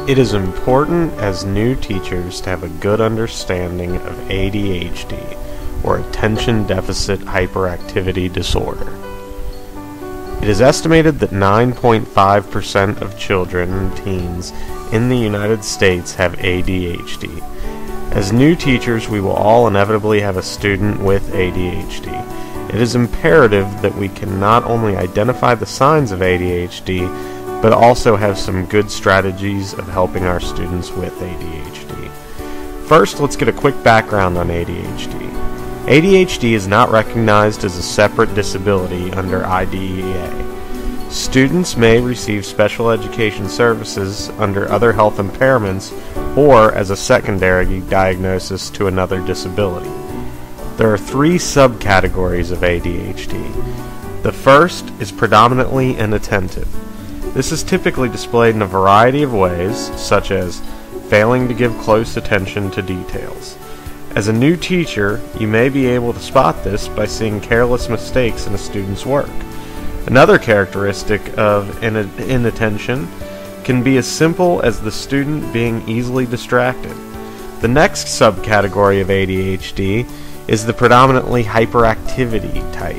It is important as new teachers to have a good understanding of ADHD, or Attention Deficit Hyperactivity Disorder. It is estimated that 9.5% of children and teens in the United States have ADHD. As new teachers, we will all inevitably have a student with ADHD. It is imperative that we can not only identify the signs of ADHD, but also have some good strategies of helping our students with ADHD. First, let's get a quick background on ADHD. ADHD is not recognized as a separate disability under IDEA. Students may receive special education services under other health impairments or as a secondary diagnosis to another disability. There are three subcategories of ADHD. The first is predominantly inattentive. This is typically displayed in a variety of ways, such as failing to give close attention to details. As a new teacher, you may be able to spot this by seeing careless mistakes in a student's work. Another characteristic of inattention can be as simple as the student being easily distracted. The next subcategory of ADHD is the predominantly hyperactivity type.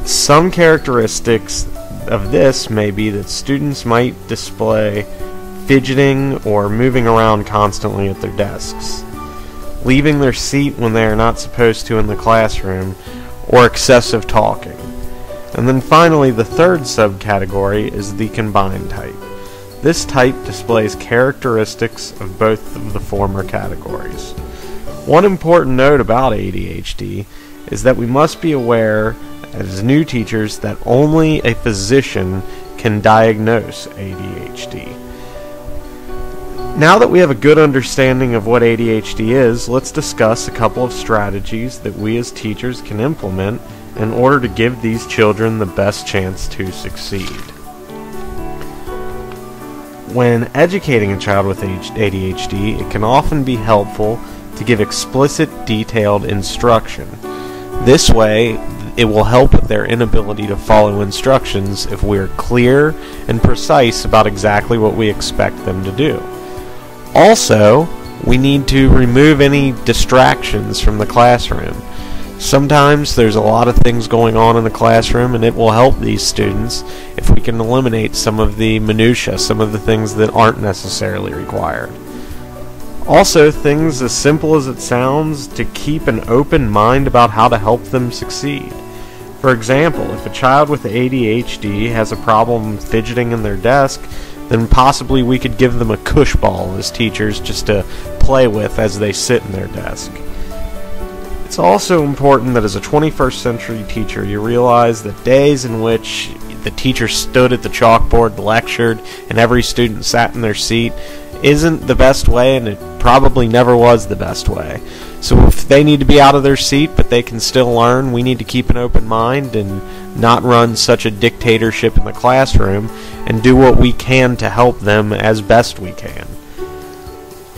Some characteristics of this may be that students might display fidgeting or moving around constantly at their desks, leaving their seat when they are not supposed to in the classroom, or excessive talking. And then finally, the third subcategory is the combined type. This type displays characteristics of both of the former categories. One important note about ADHD is that we must be aware as new teachers that only a physician can diagnose ADHD. Now that we have a good understanding of what ADHD is, let's discuss a couple of strategies that we as teachers can implement in order to give these children the best chance to succeed. When educating a child with ADHD, it can often be helpful to give explicit, detailed instruction. This way, it will help with their inability to follow instructions if we are clear and precise about exactly what we expect them to do. Also, we need to remove any distractions from the classroom. Sometimes there's a lot of things going on in the classroom, and it will help these students if we can eliminate some of the minutiae, some of the things that aren't necessarily required. Also, things as simple as it sounds to keep an open mind about how to help them succeed. For example, if a child with ADHD has a problem fidgeting in their desk, then possibly we could give them a cush ball as teachers just to play with as they sit in their desk. It's also important that as a 21st century teacher, you realize that days in which the teacher stood at the chalkboard, lectured, and every student sat in their seat isn't the best way, and it probably never was the best way. So if they need to be out of their seat but they can still learn, we need to keep an open mind and not run such a dictatorship in the classroom, and do what we can to help them as best we can.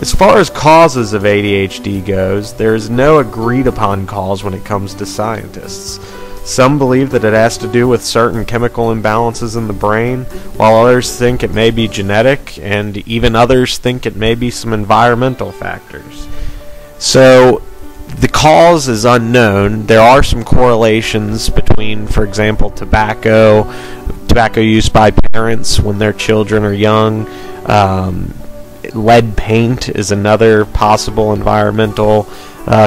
As far as causes of ADHD goes, there is no agreed upon cause when it comes to scientists. Some believe that it has to do with certain chemical imbalances in the brain, while others think it may be genetic, and even others think it may be some environmental factors. So the cause is unknown. There are some correlations between, for example, tobacco use by parents when their children are young. Lead paint is another possible environmental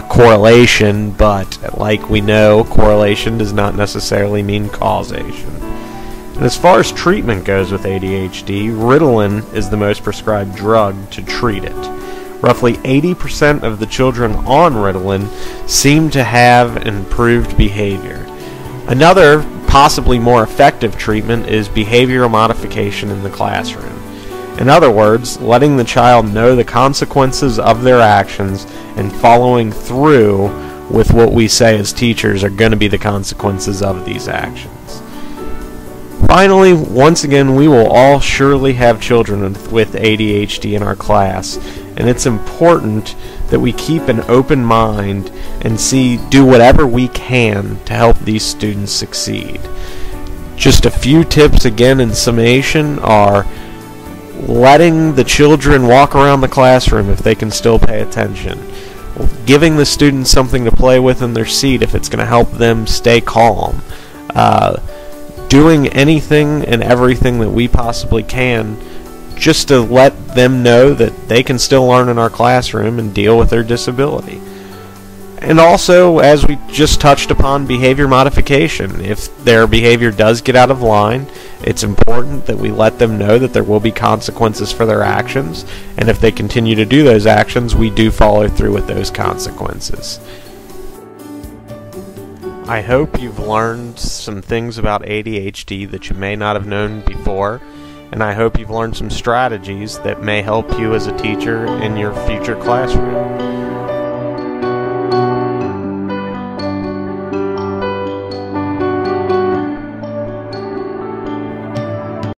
correlation, but like we know, correlation does not necessarily mean causation. And as far as treatment goes with ADHD, Ritalin is the most prescribed drug to treat it. Roughly 80% of the children on Ritalin seem to have improved behavior. Another, possibly more effective treatment is behavioral modification in the classroom. In other words, letting the child know the consequences of their actions and following through with what we say as teachers are going to be the consequences of these actions. Finally, once again, we will all surely have children with ADHD in our class, and it's important that we keep an open mind and do whatever we can to help these students succeed. Just a few tips again in summation are: letting the children walk around the classroom if they can still pay attention, giving the students something to play with in their seat if it's going to help them stay calm, doing anything and everything that we possibly can just to let them know that they can still learn in our classroom and deal with their disability. And also, as we just touched upon, behavior modification. If their behavior does get out of line, it's important that we let them know that there will be consequences for their actions, and if they continue to do those actions, we do follow through with those consequences. I hope you've learned some things about ADHD that you may not have known before, and I hope you've learned some strategies that may help you as a teacher in your future classroom.